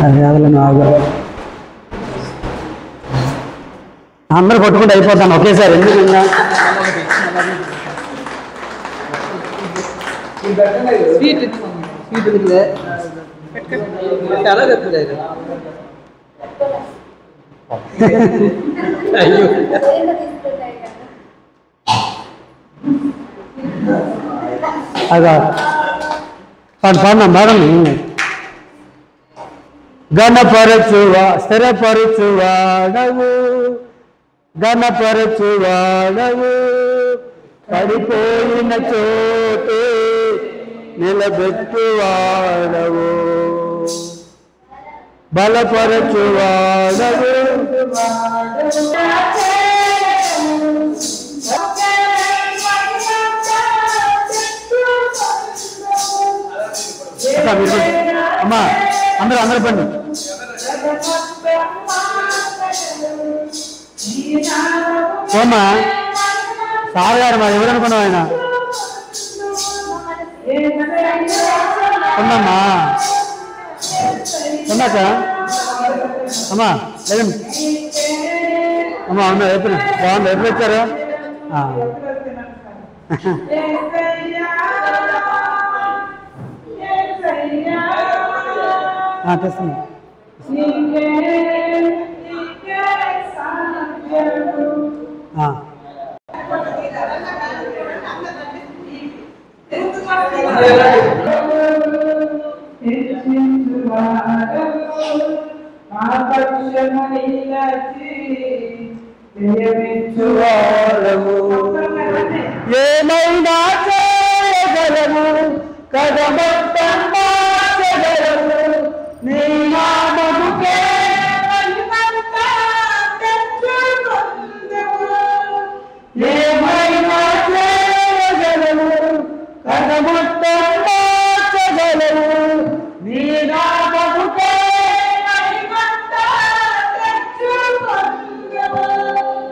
అదే ఆగా అందరూ కొట్టుకుంటూ అయిపోతాను ఒకేసారి ఎందుకు చాలా చెప్తుంది అయ్యో అదా పాడన్నా మేడం గణపరచువా స్థిరపరచువాడవు గణపరచువాడవు పడిపోయిన చోటే నిలబెట్టువాడవు బలపరచువాడవు అమ్మా అందరూ పండి ఓమ్మా సార్ గారు మరి ఎవరనుకున్నావు ఆయన ఉండమ్మా ఉన్నాక అమ్మా లేదండి అమ్మా ఉన్నా ఎప్పుడు బాగుంది ఎప్పుడు వచ్చారు తెస్తున్నా ఏమైనా చేయగలము కదమొత్తం మార్చగలము నీ నామముకే ఏమైనా చేయగలము కదమొత్తం మార్చగలము నీ నామముకే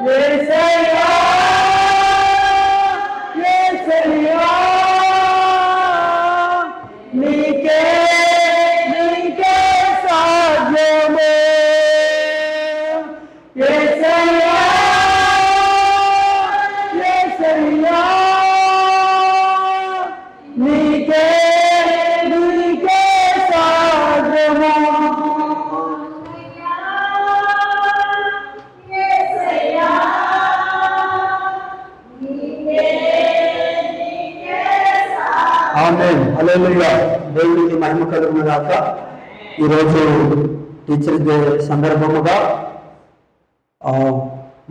యేసయ్యా యేసయ్యా నీకే నీకే సాధ్యమే యేసయ్యా యేసయ్యా నీకే నీకే సాధ్యమే ఆమేన్ హల్లెలూయా దేవునికి మహిమ కలుగును గాక. ఈరోజు టీచర్స్ డే సందర్భముగా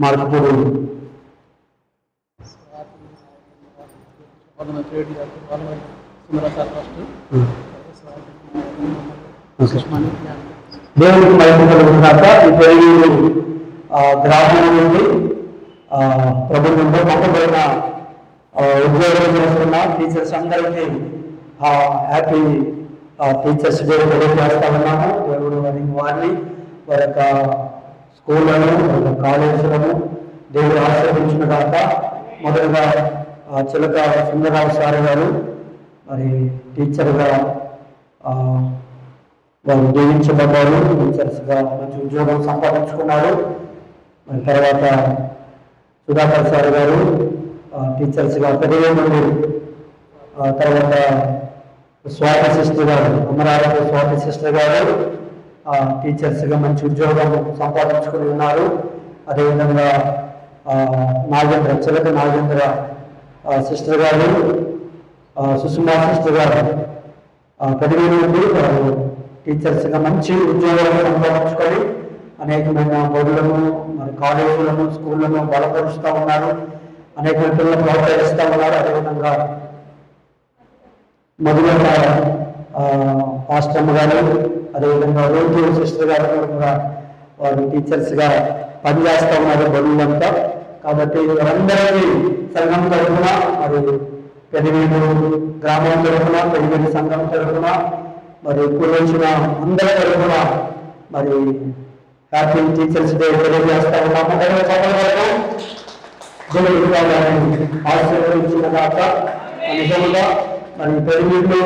మార్పుడు దేవునికి మహిమ కలుగును గాక. ఈ పేరు గ్రామం నుండి ప్రభుత్వంలో పంపబడిన ఉద్యోగం చేస్తున్న టీచర్స్ అందరికీ హ్యాపీ టీచర్స్ డే తెలియజేస్తా ఉన్నాము. దేవుడు వారిని వారి యొక్క స్కూళ్ళను వారి యొక్క కాలేజీలను దేవుడు ఆశీర్వదించిన కాక. మొదలుగా చిలక సుందరరావు సార్ గారు మరి టీచర్గా వారు దీవించబడ్డారు. టీచర్స్గా మంచి ఉద్యోగం సంపాదించుకున్నారు. మరి తర్వాత సుధాకర్ సార్ గారు టీచర్స్గా పెరిగే నుండి తర్వాత స్వాతి సిస్టర్ గారు అమరావతి స్వాతి సిస్టర్ గారు టీచర్స్గా మంచి ఉద్యోగం సంపాదించుకుని ఉన్నారు. అదేవిధంగా నాగేంద్ర చిలక నాగేంద్ర సిస్టర్ గారు సుష్మా సిస్టర్ గారు పెరిగే నుండి వారు టీచర్స్గా మంచి ఉద్యోగాలను సంపాదించుకొని అనేకమైన బడులను మరి కాలేజీలను స్కూళ్ళను బలపరుస్తూ ఉన్నారు. అనేక పిల్లలను ప్రోత్సహిస్తూ ఉన్నారు. అదేవిధంగా మొదలైన పాస్టమ్ గారు అదేవిధంగా రోగి సిస్టర్ గారు కూడా వారు టీచర్స్గా పనిచేస్తూ ఉన్నారు బడులంతా. కాబట్టి వారందరికీ సంఘం తరఫున మరి పెరివేడు గ్రామం తరఫున పెరివేడు సంఘం తరఫున మరి కూర్చొచ్చిన అందరి తరఫున మరి హ్యాపీ టీచర్స్ డే తెలియజేస్తా ఉన్నాము. ఆశీర్వదించిన దాక నిజంగా మరి పెరివేడులో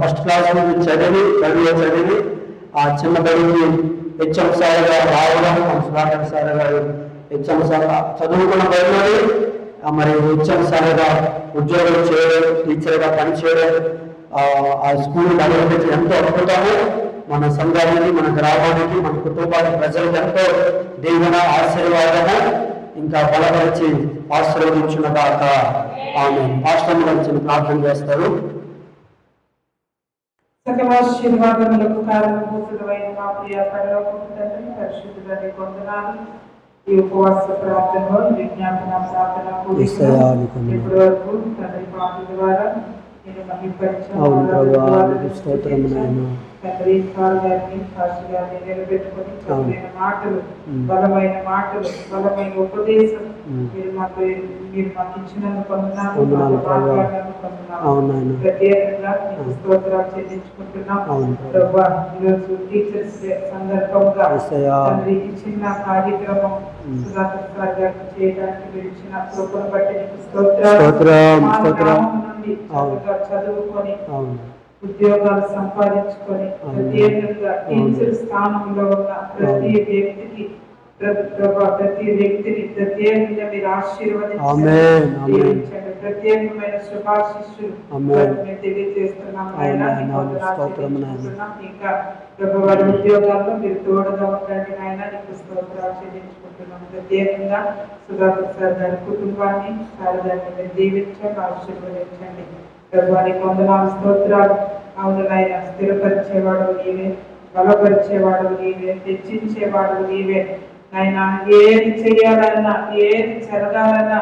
ఫస్ట్ క్లాస్ నుంచి చదివి చదివి ఆ చిన్న బడికి హెచ్ఎం సార్ గారు రావడం, సుధాకర్ సార్ గారు హెచ్ఎం సార్ చదువుకున్న బడిలోనే మరి హెచ్ఎం సార్గా ఉద్యోగం చేయడం, టీచర్గా పనిచేయడం, ఆ స్కూల్ డెవలప్మెంట్ ఎంతో అద్భుతము. మన సంఘానికి, మన గ్రామానికి, మన కుటుంబానికి, ప్రజలకు ఎంతో దేవుని ఆశీర్వాదము ఇంకా బలపరిచి ఆశీర్వదించిన దాకా ఆమె పాస్టర్ గురించి ప్రార్థన చేస్తారు. సకలాశీర్వాదములకు కారణభూతులైన మా ప్రియ పరలోకపు తండ్రి, పరిశుద్ధులని వందనాలు. ఈ ఉపవాస ప్రార్థనలో విజ్ఞాపన ప్రార్థన ఇప్పటి వరకు తండ్రి పాటల ద్వారా నేను తండ్రి సార్ గారిని, పాస్టర్ గారిని నిలబెట్టుకొని చదివిన మాటలు, బలమైన మాటలు, బలమైన ఉపదేశం మీరు మాకు ఇచ్చినందుకు పొందుతున్నాము. ప్రత్యేకంగా మీకు స్తోత్రాలు చెల్లించుకుంటున్నాం. ఈరోజు టీచర్స్ సందర్భంగా తండ్రి ఇచ్చిన కార్యక్రమం సుధాకర్ సార్ గారికి చేయడానికి మీరు ఇచ్చిన కృపను బట్టి నీకు స్తోత్రాలు. నుండి చదువుకొని ఉద్యోగాలు సంపాదించుకొని ప్రత్యేకంగా టీచర్ స్థానంలో ఉన్న ప్రతి వ్యక్తికి ప్రతి వ్యక్తిని ప్రత్యేకంగా మీరు ఆశీర్వదించండి. ప్రత్యేకమైన శుభాశిష్యులు మేము తెలియజేస్తున్నాం. ఇంకా వారి ఉద్యోగాల్లో మీరు తోడుగా ఉండండి నాయన, నీకు స్తోత్రాలు చెల్లించుకుంటున్నాం. ప్రత్యేకంగా సుధాకర్ సార్ గారి కుటుంబాన్ని, సార్ గారిని మీరు దీవించండి, ఆశీర్వదించండి. ప్రభువానికి వందనాలు, స్తోత్రాలు. అవును నాయన, స్థిరపరిచేవాడు నీవే, బలపరిచేవాడు నీవే, హెచ్చించేవాడు నీవే నాయన. ఏది చేయాలన్నా, ఏది జరగాలన్నా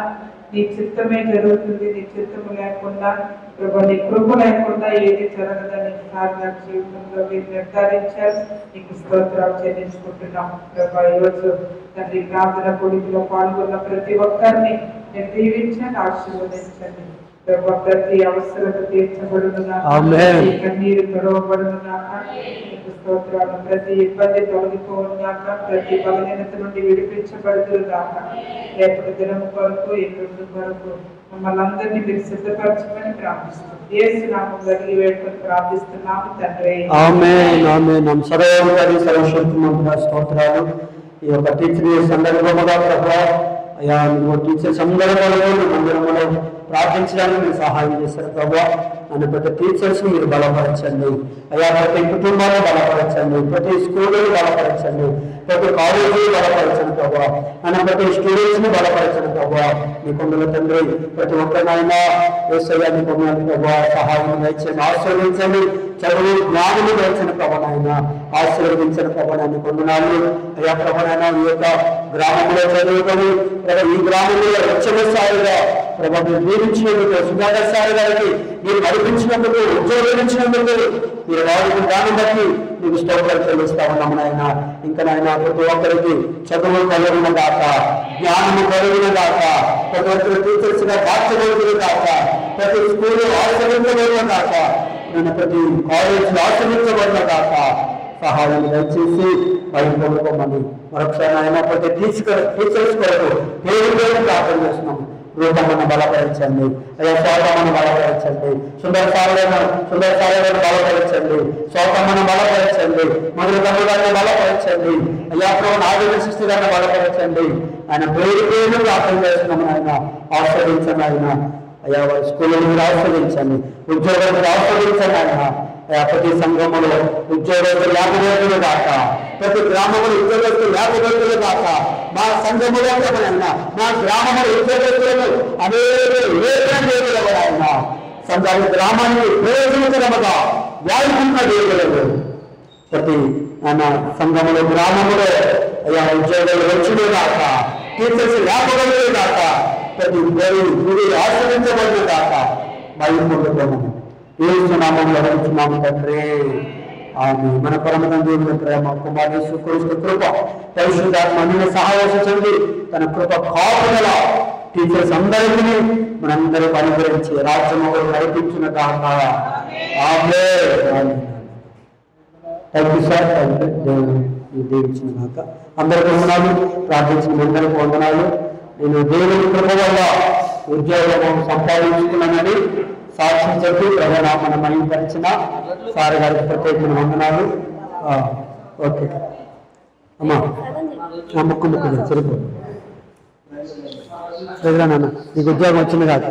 నీ చిత్తమే జరుగుతుంది. నీ చిత్తము లేకుండా ప్రభు, నీ కృప లేకుండా ఏది జరగదని సార్ గారి జీవితంలో మీరు నిర్ధారించారు. నీకు స్తోత్రాలు చెల్లించుకుంటున్నాం. ప్రభు, ఈరోజు తండ్రి ప్రార్థన కొడుకులో పాల్గొన్న ప్రతి ఒక్కరిని మీరు దీవించండి, ఆశీర్వదించండి. ప్రతి అవసరత తీర్చబడునుగా, కన్నీరు తొడవబడునుగా, స్తోత్రాలు. ప్రతి ఇబ్బంది తొలగిపోవుగాక, ప్రతి బలహీనత నుండి విడిపించబడుదురుగాక. రేపటి దినం కొరకు, ఎప్పుడు కొరకు మమ్మల్ని అందరినీ మీరు సిద్ధపరచమని ప్రార్థిస్తున్నాం. యేసు నామములో అడిగి వేడుకొని ప్రార్థిస్తున్నాము తండ్రి. ఆమేన్, ఆమేన్. సర్వోన్నతుని సర్వశక్తిమంతుడా స్తోత్రాలు. ఈ యొక్క టీచర్ సందర్భముగా ప్రభువా, అయ్యా టీచర్ సందర్భంలో మందిరంలో ప్రార్థించడానికి మీరు సహాయం చేశారు ప్రభువా. అని ప్రతి టీచర్స్ మీరు బలపరచండి అయ్యా, ప్రతి కుటుంబాన్ని బలపరచండి, ప్రతి స్కూల్ని బలపరచండి, ప్రతి కాలేజీ బలపరచండి ప్రభువా. అని ప్రతి స్టూడెంట్స్ ని బలపరచండి ప్రభువా. మీ కొండల తండ్రి ప్రతి ఒక్కరినైనా యేసయ్యా మీ కొండలు ప్రభువా సహాయం దయచేయండి, ఆశీర్వదించండి. చదువు జ్ఞానము దయచని ప్రభువైనా ఆశీర్వదించని ప్రభువైనా కొందనాలు అయ్యా. ప్రభువైనా ఈ యొక్క గ్రామంలో చదువుకొని ఈ గ్రామంలో లక్ష్యసారిగా ప్రభు మీరు దీవించినందుకు, సుధాకర్ సార్ గారికి మీరు నడిపించినందుకు, ఉద్యోగించినందుకు, మీరు వాడిన దాన్ని బట్టి మీకు స్తోత్రాలు చెల్లిస్తా ఉన్నాము నాయన. ఇంకా నాయన ప్రతి ఒక్కరికి చదువు కలిగిన దాకా, జ్ఞానము కలిగిన దాకా, ప్రతి ఒక్కరు టీచర్స్ గా మార్చగలిగిన దాకా, ప్రతి స్కూల్ ఆశ్రయించబడిన దాకా, నేను ప్రతి కాలేజ్ ఆశ్రయించబడిన దాకా సహాయం దయచేసి బయట పొందుకోమని మరొకసారి ఆయన ప్రతి టీచర్స్ కొరకు పేరు ప్రార్థన చేస్తున్నాము. రూపమ్మను బలపరచండి అయ్యా, స్వాతమ్మను బలపరచండి, సుందర సారలను బలపరచండి, స్వాతమ్మను బలపరచండి, మొదటి తమ్ముడాన్ని బలపరచండి అయ్యా. ప్రభు ఆరోగ్య సృష్టి గారిని బలపరచండి. ఆయన పేరు ప్రార్థన చేస్తున్నాము. ఆయన ఆస్వాదించండి ఆయన అయ్యా. వారి స్కూళ్ళని మీరు ఆస్వాదించండి, ఉద్యోగాలు మీరు ఆస్వాదించండి ఆయన. ప్రతి సంఘములో ఉద్యోగస్తులు 50 రోజులు దాకా, ప్రతి గ్రామంలో ఉద్యోగస్తులు 50 రోజులు దాకా, మా సంఘములో అయినా మా గ్రామంలో ఉద్యోగస్తులను అనేక సంఘాన్ని గ్రామానికి ప్రయోజనకరముగా వాడుకున్న దేవుడు ప్రతి ఆయన సంఘములో గ్రామంలో అయ్యా ఉద్యోగాలు వచ్చుడే దాకా, టీచర్స్ 50 రోజులు దాకా, ప్రతి గురి ఆశ్రయించబడిన దాకా బయలుపడుతున్నాము. ఏసునామములో అడుగుతున్నాము తండ్రి, ఆమేన్. మన పరమ తండ్రి ప్రేమ, కుమారుని యేసుక్రీస్తు కృప, పరిశుద్ధాత్మ అన్ని సహాయించండి. తన కృప కాపుదల టీచర్స్ అందరికీ మనందరూ అనుగ్రహించి రాజ్యము నడిపించిన దాకా ఆమేన్. థ్యాంక్ యూ సార్, దేవుడు దీవించిన దాకా. అందరికీ వందనాలు, ప్రార్థించిన అందరికీ వందనాలు. నేను దేవుని కృప వల్ల ఉద్యోగం సంపాదించుకున్నానని సాక్షి చెప్పి ప్రజానామను మహిమపరిచిన సార్ గారికి ప్రత్యేకమైన వందనాలు. ఓకే అమ్మా ముక్కు సరిపో దగ్గర నాన్న నీకు ఉద్యోగం వచ్చింది కాదు